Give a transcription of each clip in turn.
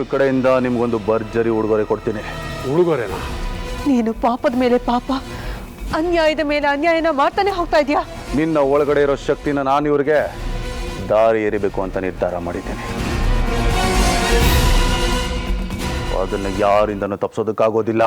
ಇವಳ ಕಡೆಯಿಂದ ನಿಮ್ಗೊಂದು ಭರ್ಜರಿ ಉಡುಗೊರೆ ಕೊಡ್ತೀನಿ. ಉಡುಗೊರೆನಾ? ನೀನು ಪಾಪದ ಮೇಲೆ ಪಾಪ, ಅನ್ಯಾಯದ ಮೇಲೆ ಅನ್ಯಾಯನ ಮಾಡ್ತಾನೆ ಹೋಗ್ತಾ ಇದೀಯಾ. ನಿನ್ನ ಒಳಗಡೆ ಇರೋ ಶಕ್ತಿನ ನಾನು ಇವ್ರಿಗೆ ದಾರಿ ಎರಿಬೇಕು ಅಂತ ನಿರ್ಧಾರ ಮಾಡಿದ್ದೇನೆ. ಅದನ್ನ ಯಾರಿಂದನೂ ತಪ್ಪಿಸೋದಕ್ಕಾಗೋದಿಲ್ಲ.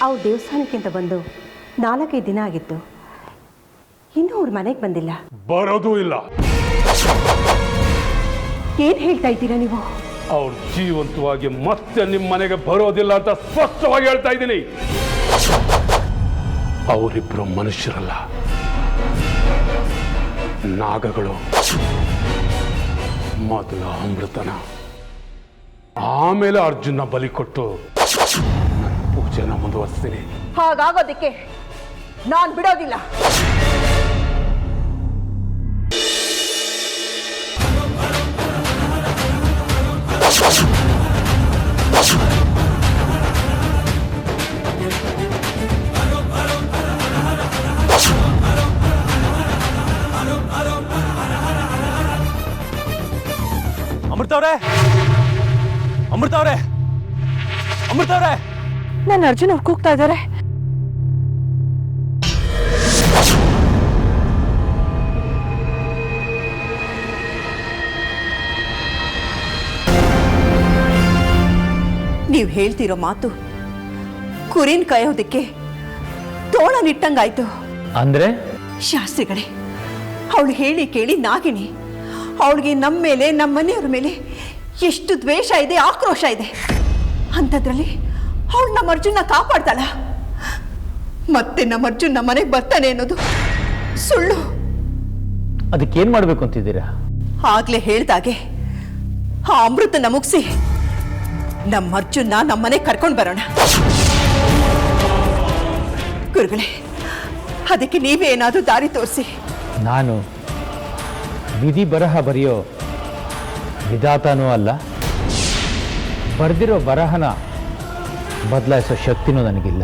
ಅವ್ರು ದೇವಸ್ಥಾನಕ್ಕಿಂತ ಬಂದು 4-5 ದಿನ ಆಗಿತ್ತು. ಇನ್ನೂ ಅವ್ರ ಮನೆಗೆ ಬಂದಿಲ್ಲ. ಬರೋದೂ ಇಲ್ಲ. ಏನು ಹೇಳ್ತಾ ಇದ್ದೀರಾ ನೀವು? ಅವ್ರು ಜೀವಂತವಾಗಿ ಮತ್ತೆ ನಿಮ್ಮ ಮನೆಗೆ ಬರೋದಿಲ್ಲ ಅಂತ ಸ್ಪಷ್ಟವಾಗಿ ಹೇಳ್ತಾ ಇದ್ದೀನಿ. ಅವರಿಬ್ರು ಮನುಷ್ಯರಲ್ಲ, ನಾಗಗಳು. ಮೊದಲು ಅಮೃತನ, ಆಮೇಲೆ ಅರ್ಜುನ ಬಲಿ ಕೊಟ್ಟು ನನ್ನ ಪೂಜೆನ ಮುಂದುವರಿಸ್ತೀನಿ. ಹಾಗಾಗೋದಕ್ಕೆ ನಾನು ಬಿಡೋದಿಲ್ಲ. ಅಮೃತವ್ರೆ, ಅಮೃತವ್ರೆ, ಅಮೃತವ್ರೆ! ನನ್ನ ಅರ್ಜುನ್ ಅವ್ರು ಕೂಗ್ತಾ ಇದ್ದಾರೆ. ನೀವು ಹೇಳ್ತಿರೋ ಮಾತು ಕುರಿನ್ ಕಾಯೋದಕ್ಕೆ ತೋಳ ನಿಟ್ಟಂಗಾಯ್ತು. ಅಂದ್ರೆ ಶಾಸ್ತ್ರಿಗಳೇ, ಅವಳು ಹೇಳಿ ಕೇಳಿ ನಾಗಿಣಿ. ಅವಳಿಗೆ ನಮ್ಮ ಮೇಲೆ, ನಮ್ಮ ಮನೆಯವ್ರ ಮೇಲೆ ಎಷ್ಟು ದ್ವೇಷ ಇದೆ, ಆಕ್ರೋಶ ಇದೆ. ಅಂಥದ್ರಲ್ಲಿ ಅವಳು ನಮ್ಮ ಅರ್ಜುನ ಕಾಪಾಡ್ತಾಳ. ಮತ್ತೆ ನಮ್ಮ ಅರ್ಜುನ್ ನಮ್ಮ ಮನೆಗೆ ಬರ್ತಾನೆ ಅನ್ನೋದು ಸುಳ್ಳು. ಅದಕ್ಕೇನ್ ಮಾಡ್ಬೇಕು ಅಂತಿದ್ದೀರಾ? ಆಗ್ಲೇ ಹೇಳ್ದಾಗೆ ಆ ಅಮೃತನ ಮುಗಿಸಿ ನಮ್ಮ ಅರ್ಜುನ ನಮ್ಮ ಮನೆಗೆ ಕರ್ಕೊಂಡು ಬರೋಣ. ಗುರುಗಳೇ, ಅದಕ್ಕೆ ನೀವೇ ಏನಾದರೂ ದಾರಿ ತೋರಿಸಿ. ನಾನು ವಿಧಿ ಬರಹ ಬರೆಯೋ ವಿಧಾತನೂ ಅಲ್ಲ, ಬರೆದಿರೋ ಬರಹನ ಬದಲಾಯಿಸೋ ಶಕ್ತಿನೂ ನನಗಿಲ್ಲ.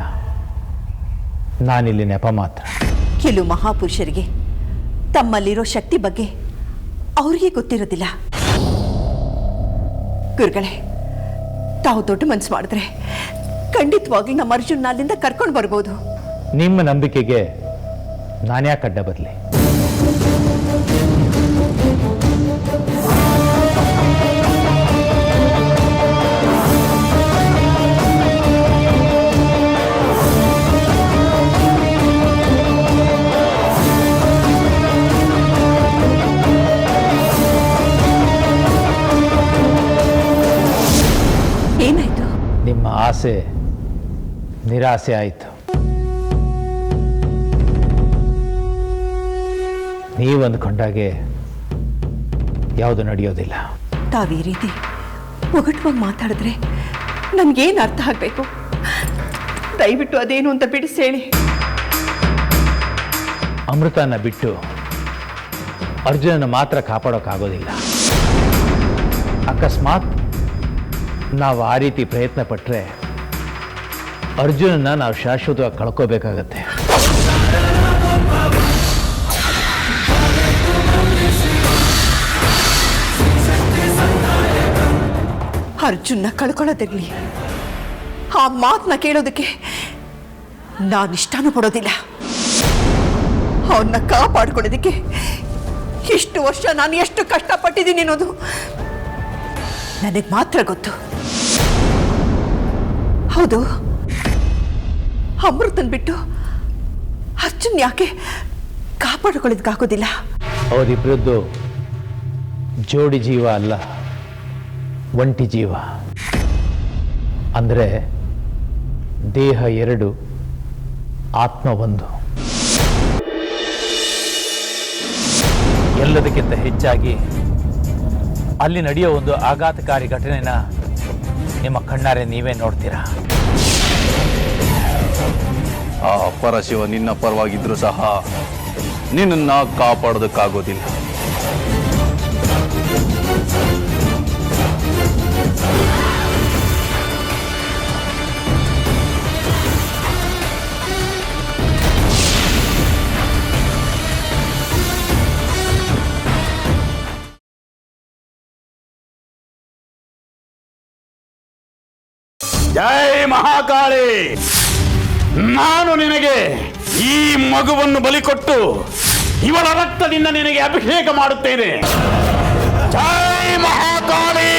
ನಾನಿಲ್ಲಿ ನೆಪ ಮಾತ್ರ. ಕೆಲವು ಮಹಾಪುರುಷರಿಗೆ ತಮ್ಮಲ್ಲಿರೋ ಶಕ್ತಿ ಬಗ್ಗೆ ಅವ್ರಿಗೆ ಗೊತ್ತಿರೋದಿಲ್ಲ. ಗುರುಗಳೇ, ತಾವು ದೊಡ್ಡ ಮನಸ್ಸು ಮಾಡಿದ್ರೆ ಖಂಡಿತವಾಗ್ಲೂ ನಮ್ಮ ಅರ್ಜುನ್ ಅಲ್ಲಿಂದ ಕರ್ಕೊಂಡು ಬರ್ಬೋದು. ನಿಮ್ಮ ನಂಬಿಕೆಗೆ ನಾನ್ಯಾಕೆ ಅಡ್ಡ ಬರಲಿ? ಏನಾಯ್ತು? ನಿಮ್ಮ ಆಸೆ ನಿರಾಸೆ ಆಯಿತು. ನೀವು ಅಂದ್ಕೊಂಡಾಗೆ ಯಾವುದು ನಡೆಯೋದಿಲ್ಲ. ತಾವು ಈ ರೀತಿ ಒಗಟವಾಗಿ ಮಾತಾಡಿದ್ರೆ ನನ್ಗೇನು ಅರ್ಥ ಆಗಬೇಕು? ದಯವಿಟ್ಟು ಅದೇನು ಅಂತ ಬಿಡಿಸಿ ಹೇಳಿ. ಅಮೃತನ ಬಿಟ್ಟು ಅರ್ಜುನನ ಮಾತ್ರ ಕಾಪಾಡೋಕ್ಕಾಗೋದಿಲ್ಲ. ಅಕಸ್ಮಾತ್ ನಾವು ಆ ರೀತಿ ಪ್ರಯತ್ನ ಪಟ್ಟರೆ ಅರ್ಜುನನ್ನ ನಾವು ಶಾಶ್ವತವಾಗಿ ಕಳ್ಕೋಬೇಕಾಗತ್ತೆ. ಅರ್ಜುನ್ನ ಕಳ್ಕೊಳ್ಳೋದಿರ್ಲಿ, ಆ ಮಾತನ್ನ ಕೇಳೋದಕ್ಕೆ ನಾನಿಷ್ಟನೂ ಪಡೋದಿಲ್ಲ. ಅವನ್ನ ಕಾಪಾಡ್ಕೊಳ್ಳೋದಕ್ಕೆ ಇಷ್ಟು ವರ್ಷ ನಾನು ಎಷ್ಟು ಕಷ್ಟಪಟ್ಟಿದ್ದೀನಿ ಅನ್ನೋದು ನನಗೆ ಮಾತ್ರ ಗೊತ್ತು. ಹೌದು, ಅಮೃತನ್ ಬಿಟ್ಟು ಅರ್ಜುನ್ ಯಾಕೆ ಕಾಪಾಡಿಕೊಳ್ಳೋದಕ್ಕಾಗೋದಿಲ್ಲ? ಅವರಿಬ್ಬರದ್ದು ಜೋಡಿ ಜೀವ ಅಲ್ಲ, ಒಂಟಿ ಜೀವ. ಅಂದರೆ ದೇಹ ಎರಡು, ಆತ್ಮ ಒಂದು. ಎಲ್ಲದಕ್ಕಿಂತ ಹೆಚ್ಚಾಗಿ ಅಲ್ಲಿ ನಡೆಯೋ ಒಂದು ಆಘಾತಕಾರಿ ಘಟನೆನ ನಿಮ್ಮ ಕಣ್ಣಾರೆ ನೀವೇ ನೋಡ್ತೀರಾ. ಆ ಪರಶಿವ ನಿನ್ನ ಪರವಾಗಿದ್ರೂ ಸಹ ನಿನ್ನನ್ನು ಕಾಪಾಡೋದಕ್ಕಾಗೋದಿಲ್ಲ. ಜೈ ಮಹಾಕಾಳಿ, ನಾನು ನಿನಗೆ ಈ ಮಗುವನ್ನು ಬಲಿ ಕೊಟ್ಟು ಇವಳ ರಕ್ತದಿಂದ ನಿನಗೆ ಅಭಿಷೇಕ ಮಾಡುತ್ತೇನೆ. ಜೈ ಮಹಾಕಾಳಿ.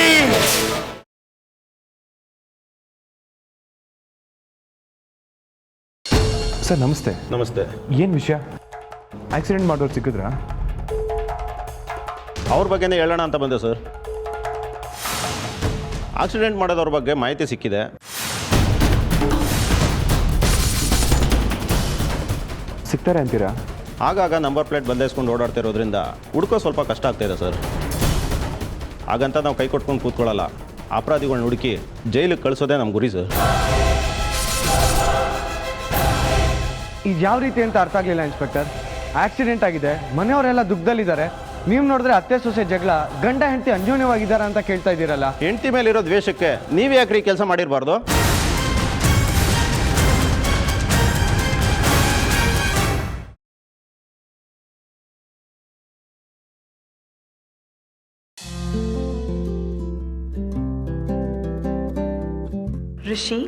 ಸರ್ ನಮಸ್ತೆ. ನಮಸ್ತೆ. ಏನು ವಿಷಯ? ಆಕ್ಸಿಡೆಂಟ್ ಮಾಡೋರು ಸಿಕ್ಕಿದ್ರಾ? ಅವ್ರ ಬಗ್ಗೆನೇ ಹೇಳೋಣ ಅಂತ ಬಂದೆ ಸರ್. ಆಕ್ಸಿಡೆಂಟ್ ಮಾಡೋದವ್ರ ಬಗ್ಗೆ ಮಾಹಿತಿ ಸಿಕ್ಕಿದೆ. ಸಿಗ್ತಾರೆ ಅಂತೀರಾ? ಆಗಾಗ ನಂಬರ್ ಪ್ಲೇಟ್ ಬದಲಾಯಿಸ್ಕೊಂಡು ಓಡಾಡ್ತಿರೋದ್ರಿಂದ ಹುಡ್ಕೋ ಸ್ವಲ್ಪ ಕಷ್ಟ ಆಗ್ತಾಯಿದೆ ಸರ್. ಹಾಗಂತ ನಾವು ಕೈ ಕೊಟ್ಕೊಂಡು ಕೂತ್ಕೊಳ್ಳಲ್ಲ. ಅಪರಾಧಿಗಳನ್ನ ಹುಡುಕಿ ಜೈಲಿಗೆ ಕಳಿಸೋದೇ ನಮ್ಮ ಗುರಿ ಸರ್. ಇದು ಯಾವ ರೀತಿ ಅಂತ ಅರ್ಥ ಆಗಲಿಲ್ಲ ಇನ್ಸ್ಪೆಕ್ಟರ್. ಆಕ್ಸಿಡೆಂಟ್ ಆಗಿದೆ, ಮನೆಯವರೆಲ್ಲ ದುಃಖದಲ್ಲಿದ್ದಾರೆ, ನೀವು ನೋಡಿದ್ರೆ ಅತ್ತೆ ಸೊಸೆ ಜಗಳ, ಗಂಡ ಹೆಂಡತಿ ಅನ್ಯೋನ್ಯವಾಗಿದ್ದಾರೆ ಅಂತ ಕೇಳ್ತಾ ಇದ್ದೀರಲ್ಲ. ಹೆಂಡತಿ ಮೇಲಿರೋ ದ್ವೇಷಕ್ಕೆ ನೀವು ಯಾಕ್ರಿ ಕೆಲಸ ಮಾಡಿರಬಾರ್ದು? ಋಷಿ,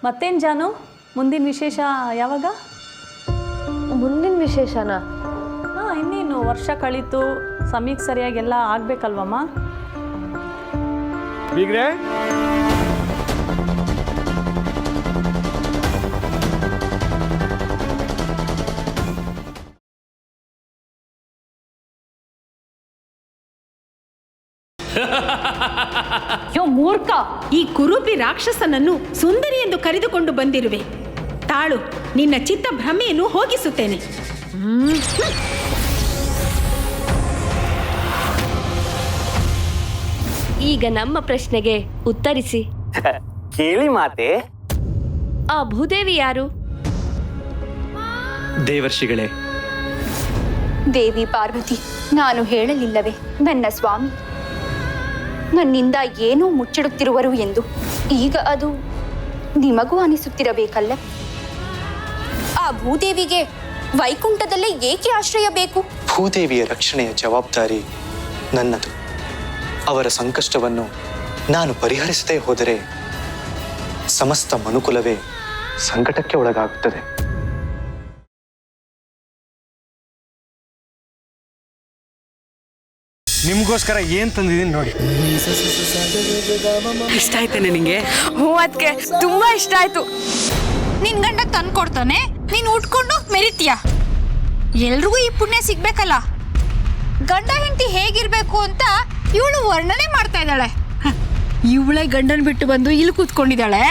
ಮತ್ತೇನು ಜಾನು, ಮುಂದಿನ ವಿಶೇಷ ಯಾವಾಗ? ಮುಂದಿನ ವಿಶೇಷನಾ? ಹಾಂ, ಇನ್ನೇನು ವರ್ಷ ಕಳೀತು, ಸಮಯಕ್ಕೆ ಸರಿಯಾಗೆಲ್ಲ ಆಗಬೇಕಲ್ವಮ್ಮ. ಬೀಗ್ರೆ, ಯೋ ಮೂರ್ಖ, ಈ ಕುರೂಪಿ ರಾಕ್ಷಸನನ್ನು ಸುಂದರಿ ಎಂದು ಕರೆದುಕೊಂಡು ಬಂದಿರುವೆ. ತಾಳು, ನಿನ್ನ ಚಿತ್ತ ಭ್ರಮೆಯನ್ನು ಹೋಗಿಸುತ್ತೇನೆ. ಈಗ ನಮ್ಮ ಪ್ರಶ್ನೆಗೆ ಉತ್ತರಿಸಿ. ಕೇಳಿ ಮಾತೆ. ಆ ಭೂದೇವಿ ಯಾರು? ದೇವರ್ಷಿಗಳೇ. ದೇವಿ ಪಾರ್ವತಿ, ನಾನು ಹೇಳಲಿಲ್ಲವೇ ನನ್ನ ಸ್ವಾಮಿ ನನ್ನಿಂದ ಏನೋ ಮುಚ್ಚಿಡುತ್ತಿರುವರು ಎಂದು. ಈಗ ಅದು ನಿಮಗೂ ಅನಿಸುತ್ತಿರಬೇಕಲ್ಲ. ಆ ಭೂದೇವಿಗೆ ವೈಕುಂಠದಲ್ಲೇ ಏಕೆ ಆಶ್ರಯ ಬೇಕು? ಭೂದೇವಿಯ ರಕ್ಷಣೆಯ ಜವಾಬ್ದಾರಿ ನನ್ನದು. ಅವರ ಸಂಕಷ್ಟವನ್ನು ನಾನು ಪರಿಹರಿಸದೇ ಹೋದರೆ ಸಮಸ್ತ ಮನುಕುಲವೇ ಸಂಕಟಕ್ಕೆ ಒಳಗಾಗುತ್ತದೆ. ನಿಮಗೋಸ್ಕರ ಏನು ತಂದಿದ್ದೀನಿ ನೋಡಿ. ಇಷ್ಟ ಆಯ್ತೇನೆ ನಿಂಗೆ? ಹ್ಞೂ, ಅದಕ್ಕೆ ತುಂಬಾ ಇಷ್ಟ ಆಯ್ತು. ನಿನ್ ಗಂಡ ತಂದ್ಕೊಡ್ತಾನೆ, ನೀನು ಉಟ್ಕೊಂಡು ಮೆರಿತೀಯ. ಎಲ್ರಿಗೂ ಈ ಪುಣ್ಯ ಸಿಗ್ಬೇಕಲ್ಲ. ಗಂಡ ಹೆಂಡತಿ ಹೇಗಿರ್ಬೇಕು ಅಂತ ಇವಳು ವರ್ಣನೆ ಮಾಡ್ತಾ ಇದ್ದಾಳೆ. ಇವಳೆ ಗಂಡನ್ ಬಿಟ್ಟು ಬಂದು ಇಲ್ಲಿ ಕೂತ್ಕೊಂಡಿದ್ದಾಳೆ.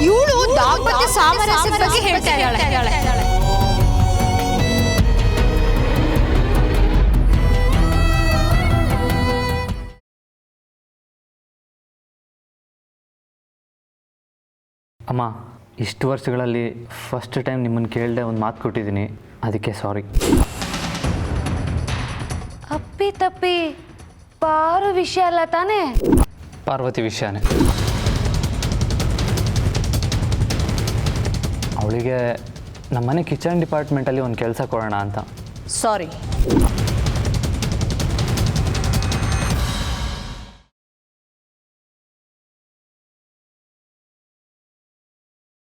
ಇವಳು ದಾಂಪತ್ಯ ಸಾಮರಸ್ಯದ ಬಗ್ಗೆ ಹೇಳ್ತಾ ಇದ್ದಾಳೆ. ಅಮ್ಮ, ಇಷ್ಟು ವರ್ಷಗಳಲ್ಲಿ ಫಸ್ಟ್ ಟೈಮ್ ನಿಮ್ಮನ್ನು ಕೇಳದೆ ಒಂದು ಮಾತು ಕೊಟ್ಟಿದ್ದೀನಿ, ಅದಕ್ಕೆ ಸಾರಿ. ಅಪ್ಪಿ ತಪ್ಪಿ ಪಾರು ವಿಷಯ ಅಲ್ಲ ತಾನೇ? ಪಾರ್ವತಿ ವಿಷಯನೇ. ಅವಳಿಗೆ ನಮ್ಮನೆ ಕಿಚನ್ ಡಿಪಾರ್ಟ್ಮೆಂಟಲ್ಲಿ ಒಂದು ಕೆಲಸ ಕೊಡೋಣ ಅಂತ. ಸಾರಿ